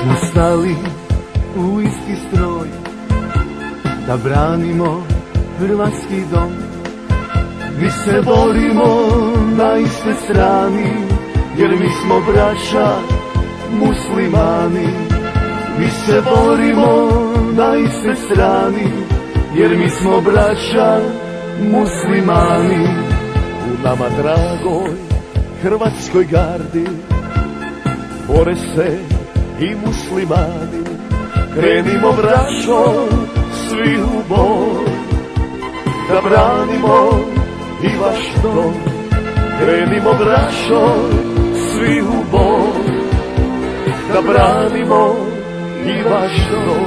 smo stali u isti stroj da branimo hrvatski dom. Mi se borimo na istoj strani, jer mi smo braća muslimani. Mi se borimo na istoj strani, jer mi smo braća muslimani. U nama dragoj hrvatskoj gardi bore se i muslimani. Krenimo braćo svi u boj, da branimo i vaš dom. Krenimo braćo svi u boj, da branimo i vaš dom.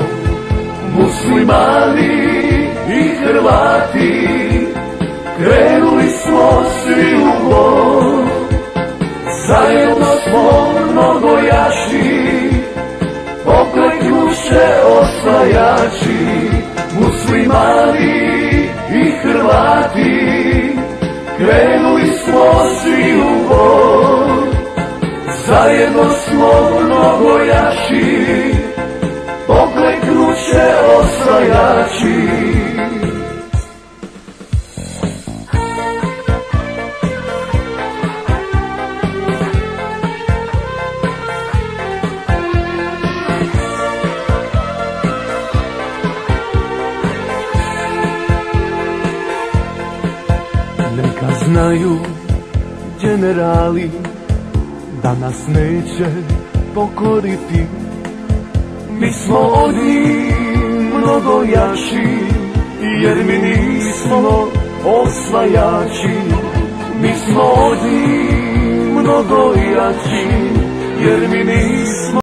Muslimani i Hrvati, krenuli smo svi u boj. Zajedno smo mnogo jači, pokleknuše osvajači. Muslimani i Hrvati, krenuli smo svi u boj. Zajedno smo mnogo jači, pokleknuše osvajači. Neka znaju generali da nas neće pokoriti. Mi smo od njih mnogo jači, jer mi nismo osvajači. Mi smo od njih mnogo jači, jer mi nismo